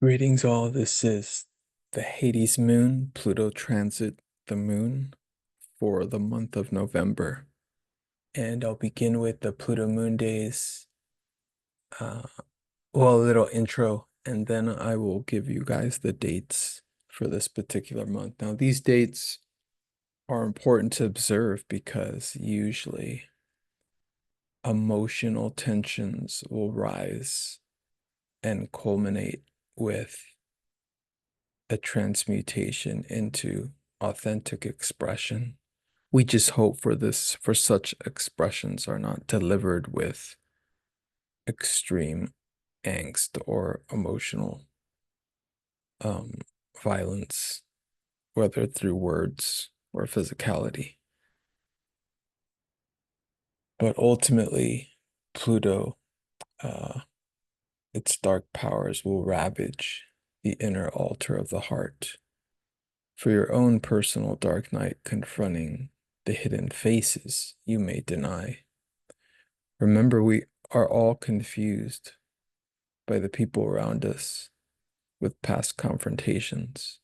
Greetings all, this is the Hades moon, Pluto transit the moon for the month of November. And I'll begin with the Pluto moon days, uh, well, a little intro, and then I will give you guys the dates for this particular month. Now, these dates are important to observe because usually emotional tensions will rise and culminate with a transmutation into authentic expression. We just hope for such expressions are not delivered with extreme angst or emotional um, violence, whether through words or physicality. But ultimately, Pluto, uh, its dark powers will ravage the inner altar of the heart for your own personal dark night, confronting the hidden faces you may deny. Remember, we are all confused by the people around us with past confrontations.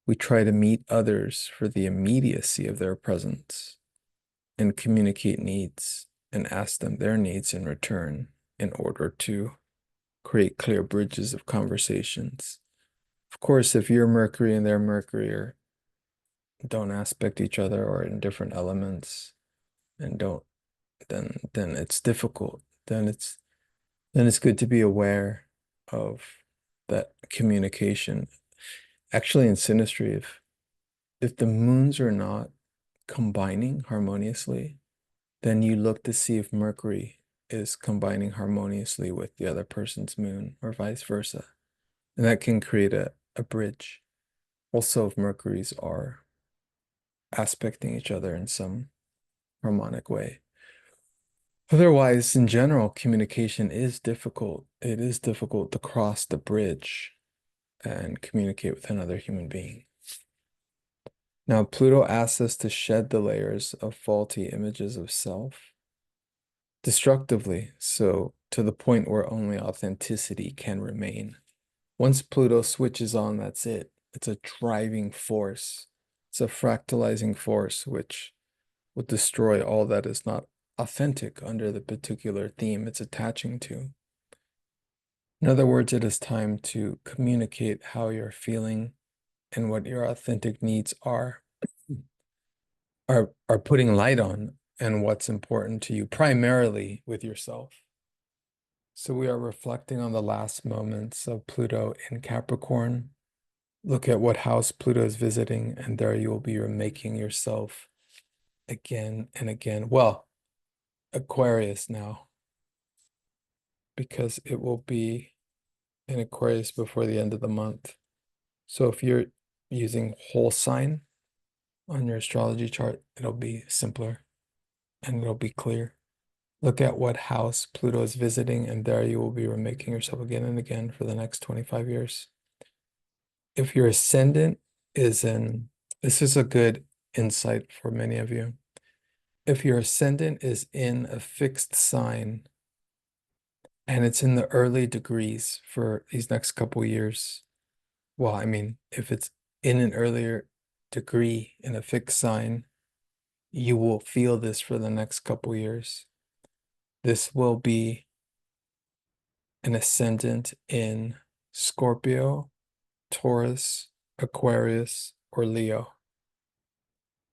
We try to meet others for the immediacy of their presence and communicate needs and ask them their needs in return in order to create clear bridges of conversations. Of course, if you're Mercury and they're Mercury or don't aspect each other or in different elements and don't, then it's difficult. Then it's good to be aware of that communication. Actually, in synastry, if the moons are not combining harmoniously, then you look to see if Mercury is combining harmoniously with the other person's moon or vice versa. And that can create a bridge. Also, if Mercuries are aspecting each other in some harmonic way. Otherwise, in general, communication is difficult. It is difficult to cross the bridge and communicate with another human being. Now, Pluto asks us to shed the layers of faulty images of self destructively, so to the point where only authenticity can remain. Once Pluto switches on, that's it. It's a driving force. It's a fractalizing force which will destroy all that is not authentic under the particular theme it's attaching to. In other words, it is time to communicate how you're feeling and what your authentic needs are putting light on and what's important to you, primarily with yourself. So we are reflecting on the last moments of Pluto in Capricorn. Look at what house Pluto is visiting, and there you will be remaking yourself again and again. Well, Aquarius now, because it will be in Aquarius before the end of the month. So if you're using whole sign on your astrology chart, it'll be simpler and it'll be clear. Look at what house Pluto is visiting, and there you will be remaking yourself again and again for the next 25 years. If your ascendant is in, this is a good insight for many of you. If your ascendant is in a fixed sign and it's in the early degrees for these next couple years, well, I mean, if it's in an earlier degree in a fixed sign, you will feel this for the next couple years. This will be an ascendant in Scorpio, Taurus, Aquarius, or Leo,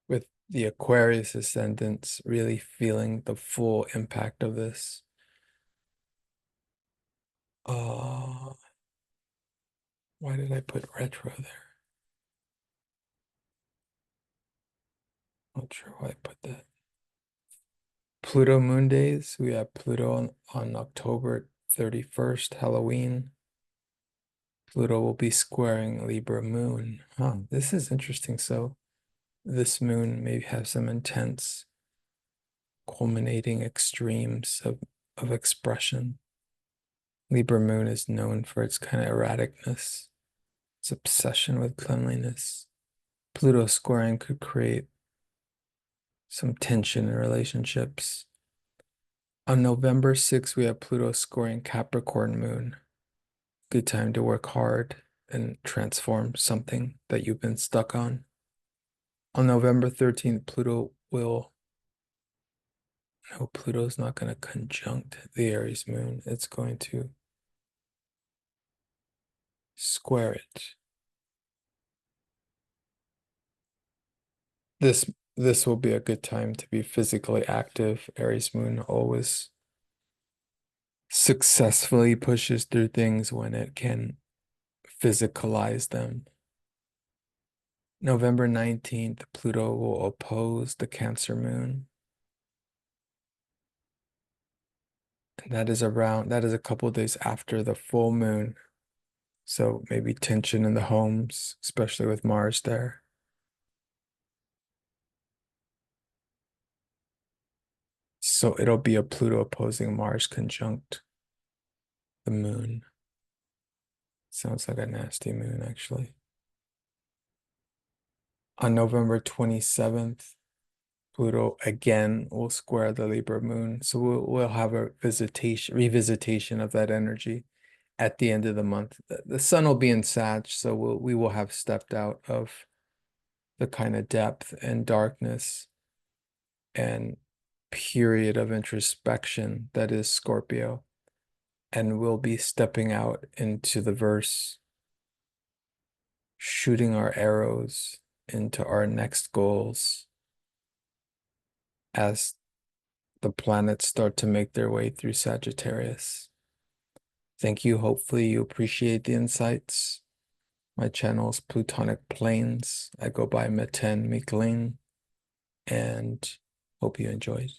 with the Aquarius ascendants really feeling the full impact of this. Uh, why did I put retro there? Not sure why I put that. Pluto moon days. We have Pluto on October 31st, Halloween. Pluto will be squaring Libra moon. Huh, this is interesting. So this moon may have some intense culminating extremes of expression. Libra moon is known for its kind of erraticness, its obsession with cleanliness. Pluto squaring could create some tension in relationships. On November 6th, we have Pluto squaring Capricorn moon. Good time to work hard and transform something that you've been stuck on. On November 13th, Pluto's not going to conjunct the Aries moon. It's going to square it. This will be a good time to be physically active. Aries moon always successfully pushes through things when it can physicalize them. November 19th, Pluto will oppose the Cancer moon. And that is a couple days after the full moon. So maybe tension in the homes, especially with Mars there. So it'll be a Pluto opposing Mars conjunct the moon. Sounds like a nasty moon, actually. On November 27th, Pluto again will square the Libra moon. So we'll have a revisitation of that energy at the end of the month. The sun will be in Sag, so we will have stepped out of the kind of depth and darkness and period of introspection that is Scorpio. And we'll be stepping out into the verse, shooting our arrows into our next goals as the planets start to make their way through Sagittarius. Thank you. Hopefully you appreciate the insights. My channel is Plutonic Planes. I go by Meten Mikling and hope you enjoyed.